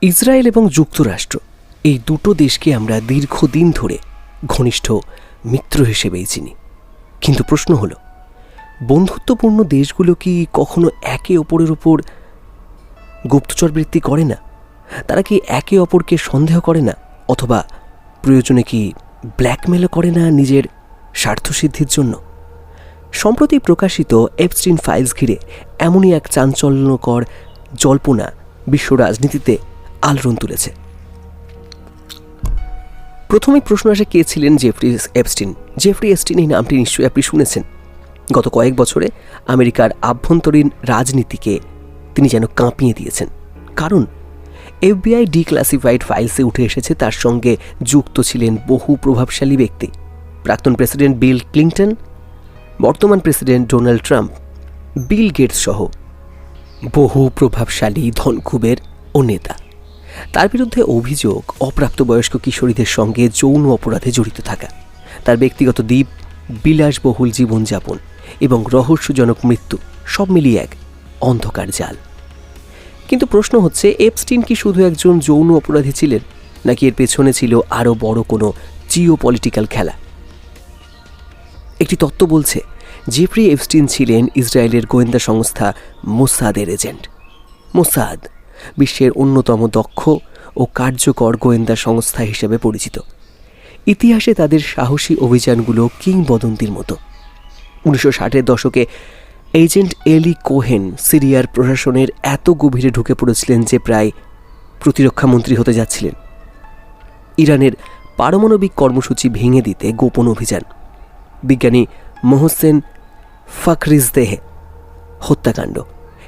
Israel এবং যুক্তরাষ্ট্র এই দুটো দেশকে আমরা দীর্ঘদিন ধরে ঘনিষ্ঠ মিত্র হিসেবেই চিনি। কিন্তু প্রশ্ন হলো, বন্ধুত্বপূর্ণ দেশগুলো কি কখনো একে অপরের উপর গুপ্তচরবৃত্তি করে না? তারা কি একে অপরকে সন্দেহ করে না, অথবা প্রয়োজনে কি ব্ল্যাকমেলও করে না নিজের স্বার্থসিদ্ধির জন্য? সম্প্রতি প্রকাশিত এপস্টিন ফাইলস ঘিরে এমনই এক চাঞ্চল্যকর জল্পনা বিশ্ব রাজনীতিতে আলোড়ন তুলেছে। প্রথমেই প্রশ্ন আসে, কে ছিলেন জেফরি এপস্টিন? জেফরি এপস্টিন এই নামটি নিশ্চয়ই আপনি শুনেছেন। গত কয়েক বছরে আমেরিকার আভ্যন্তরীণ রাজনীতিকে তিনি যেন কাঁপিয়ে দিয়েছেন। কারণ FBI ডিক্লাসিফাইড ফাইলসে উঠে এসেছে তার সঙ্গে যুক্ত ছিলেন বহু প্রভাবশালী ব্যক্তি। প্রাক্তন প্রেসিডেন্ট বিল ক্লিন্টন, বর্তমান president Donald Trump, Bill Gates সহ বহু প্রভাবশালী ধনকুবের ও নেতা। তার বিরুদ্ধে অভিযোগ অপ্রাপ্তবয়স্ক কিশোরীদের সঙ্গে যৌন অপরাধে জড়িত থাকা, তার ব্যক্তিগত দ্বীপ, বিলাসবহুল জীবনযাপন এবং রহস্যজনক মৃত্যু সব মিলিয়ে এক অন্ধকার জাল। কিন্তু প্রশ্ন হচ্ছে, এপস্টিন কি শুধু একজন যৌন অপরাধী ছিলেন, নাকি এর পেছনে ছিল আরও বড় কোনো জিওপলিটিক্যাল খেলা? একটি তত্ত্ব বলছে জেফরি এপস্টিন ছিলেন ইসরায়েলের গোয়েন্দা সংস্থা মোসাদের এজেন্ট। মোসাদ বিশ্বের অন্যতম দক্ষ ও কার্যকর গোয়েন্দা সংস্থা হিসেবে পরিচিত। ইতিহাসে তাদের সাহসী অভিযানগুলো কিংবদন্তির মতো। 1960-এর দশকে এজেন্ট এলি কোহেন সিরিয়ার প্রশাসনের এত গভীরে ঢুকে পড়েছিলেন যে প্রায় প্রতিরক্ষামন্ত্রী হতে যাচ্ছিলেন। ইরানের পারমাণবিক কর্মসূচি ভেঙে দিতে গোপন অভিযান, বিজ্ঞানী মোহসেন ফাখরিজদেহে হত্যাকাণ্ড,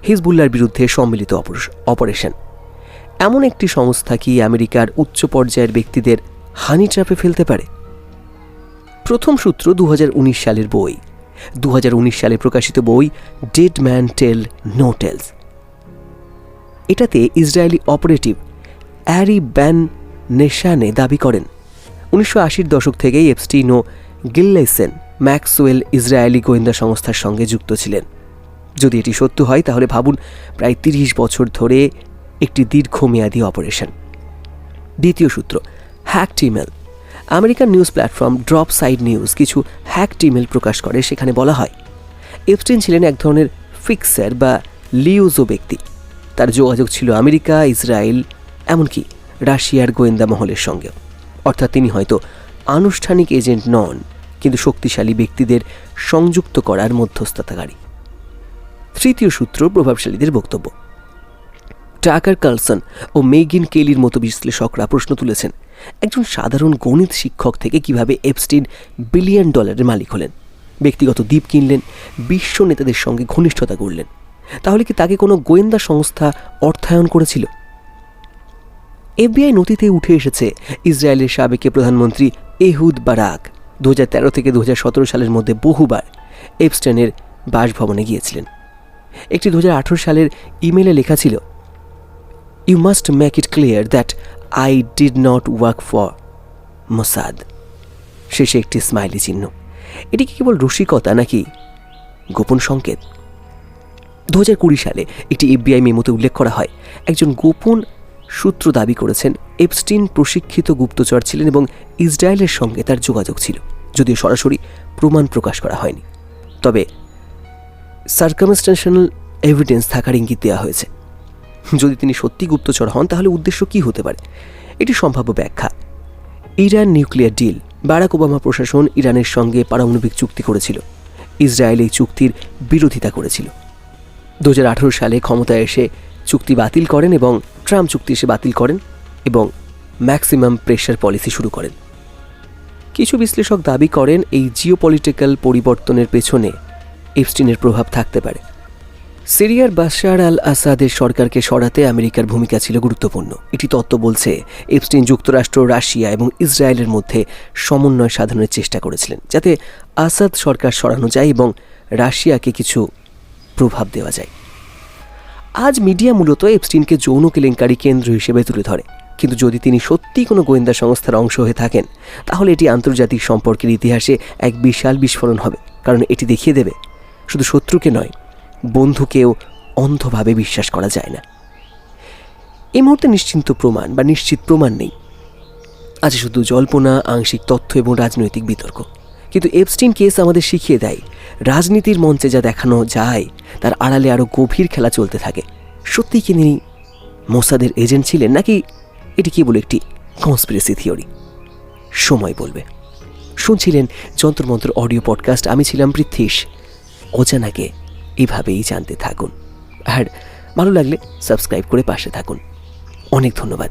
হিজবুল্লাহর বিরুদ্ধে সম্মিলিত অপারেশন। এমন একটি সংস্থা কি আমেরিকার উচ্চ পর্যায়ের ব্যক্তিদের হানি ট্র্যাপে ফেলতে পারে? প্রথম সূত্র 2019 সালের বই। 2019 সালে প্রকাশিত বই ডেড ম্যান টেল নো টেলস। এটাতে ইসরায়েলি অপারেটিভ অ্যারি ব্যান নেশানে দাবি করেন 1980-র দশক থেকেই এপস্টিন ও গিল্লেসেন ম্যাক্সওয়েল ইসরায়েলি গোয়েন্দা সংস্থার সঙ্গে যুক্ত ছিলেন। যদি এটি সত্য হয় তাহলে ভাবুন, প্রায় 30 বছর ধরে একটি দীর্ঘমেয়াদী অপারেশন। দ্বিতীয় সূত্র hacked email. American news platform drop side news কিছু হ্যাকড ইমেল প্রকাশ করে। সেখানে বলা হয় এপস্টিন ছিলেন এক ধরনের ফিক্সার বা লিউজো ব্যক্তি। তার যোগাযোগ ছিল আমেরিকা, ইসরায়েল, এমনকি রাশিয়ার গোয়েন্দা মহলের সঙ্গে। অর্থাৎ তিনি হয়তো আনুষ্ঠানিক এজেন্ট নন, কিন্তু শক্তিশালী ব্যক্তিদের সংযুক্ত করার মধ্যস্থতাকারী। তৃতীয় সূত্র প্রভাবশালীদের বক্তব্য। টাকার কার্লসন ও মেগিন কেলির মতো বিশ্লেষকরা প্রশ্ন তুলেছেন, একজন সাধারণ গণিত শিক্ষক থেকে কিভাবে এপস্টিন $1 বিলিয়ন মালিক হলেন, ব্যক্তিগত দ্বীপ কিনলেন, বিশ্ব নেতাদের সঙ্গে ঘনিষ্ঠতা করলেন? তাহলে কি তাকে কোনো গোয়েন্দা সংস্থা অর্থায়ন করেছিল? FBI নথিতে উঠে এসেছে ইসরায়েলের সাবেক প্রধানমন্ত্রী এহুদ বারাক 2013 থেকে 2017 সালের মধ্যে বহুবার এপস্টিনের বাসভবনে গিয়েছিলেন। একটি 2018 সালের ইমেলে লেখা ছিল, you must make it clear that I did not work for Mossad. শেষে একটি স্মাইলি চিহ্ন। এটি কি কেবল রসিকতা নাকি গোপন সংকেত? 2020 সালে একটি FBI মেমোতে উল্লেখ করা হয়, একজন গোপন সূত্র দাবি করেছেন এপস্টিন প্রশিক্ষিত গুপ্তচর ছিলেন এবং ইসরায়েলের সঙ্গে তার যোগাযোগ ছিল, যদিও সরাসরি প্রমাণ প্রকাশ করা হয়নি। তবে সার্কামস্ট্যান্সিয়াল এভিডেন্স থাকার ইঙ্গিত দেওয়া হয়েছে। যদি তিনি সত্যি গুপ্তচর হন তাহলে উদ্দেশ্য কি হতে পারে? এটি সম্ভাব্য ব্যাখ্যা। Iran nuclear deal. Barack Obama প্রশাসন ইরানের সঙ্গে পারমাণবিক চুক্তি করেছিল। ইসরায়েল এই চুক্তির বিরোধিতা করেছিল। 2018 সালে ক্ষমতায় এসে চুক্তি বাতিল করেন এবং ট্রাম্প চুক্তি এসে বাতিল করেন এবং ম্যাক্সিমাম প্রেশার পলিসি শুরু করেন। কিছু বিশ্লেষক দাবি করেন এই জিওপলিটিক্যাল পরিবর্তনের পেছনে এপস্টিনের প্রভাব থাকতে পারে। সিরিয়ার বাশার আল আসাদের সরকারকে সরাতে আমেরিকার ভূমিকা ছিল গুরুত্বপূর্ণ। এটি তত্ত্ব বলছে এপস্টিন যুক্তরাষ্ট্র, রাশিয়া এবং ইসরায়েলের মধ্যে সমন্বয় সাধনের চেষ্টা করেছিলেন, যাতে আসাদ সরকার সরানো যায় এবং রাশিয়াকে কিছু প্রভাব দেওয়া যায়। আজ মিডিয়া মূলত এপস্টিনকে যৌন কেলেঙ্কারি কেন্দ্র হিসেবে তুলে ধরে, কিন্তু যদি তিনি সত্যিই কোনো গোয়েন্দা সংস্থার অংশ হয়ে থাকেন তাহলে এটি আন্তর্জাতিক সম্পর্কের ইতিহাসে এক বিশাল বিস্ফোরণ হবে। কারণ এটি দেখিয়ে দেবে শুধু শত্রুকে নয়, বন্ধুকেও অন্ধভাবে বিশ্বাস করা যায় না। এই মুহূর্তে নিশ্চিন্ত প্রমাণ বা নিশ্চিত প্রমাণ নেই, আছে শুধু জল্পনা, আংশিক তথ্য এবং রাজনৈতিক বিতর্ক। কিন্তু এপস্টিন কেস আমাদের শিখিয়ে দেয় রাজনীতির মঞ্চে যা দেখানো যায় তার আড়ালে আরও গভীর খেলা চলতে থাকে। সত্যিই কি তিনি মোসাদের এজেন্ট ছিলেন, নাকি এটি কেবল একটি কনস্পিরেসি থিওরি? সময় বলবে। শুনছিলেন যন্ত্রমন্ত্র অডিও পডকাস্ট। আমি ছিলাম পৃথ্বীশ। অজানাকে এভাবেই জানতে থাকুন, আর ভালো লাগলে সাবস্ক্রাইব করে পাশে থাকুন। অনেক ধন্যবাদ।